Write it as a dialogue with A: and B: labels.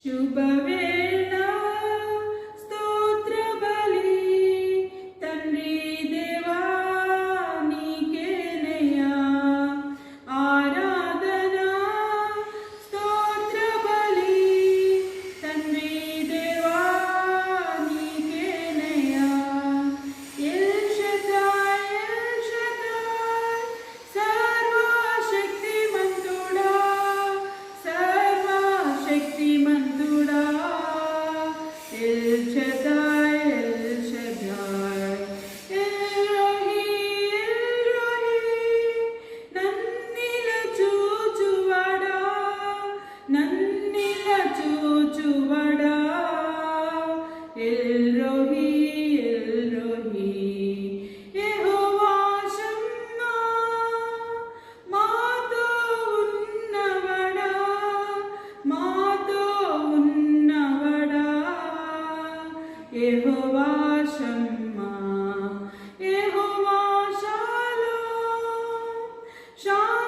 A: శుభవేళ స్తోత్ర బలి తండ్రి దేవా నీకేనయ్యా ఆరాధన స్తోత్ర బలి తండ్రి దేవా నీకేనయ్యా ఎల్ షదాయ్ సర్వశక్తిమంతుడా సర్వశక్తిమంతుడా El Shaddai, El Shaddai, El Rohi, Nannila Chuchuvada, Nannila Chuchuvada, El Rohi, Yehovah Shammah, Mato Unnavada, Mato Unnavada. Yehovah Shammah, Yehovah Shalom, Shalom.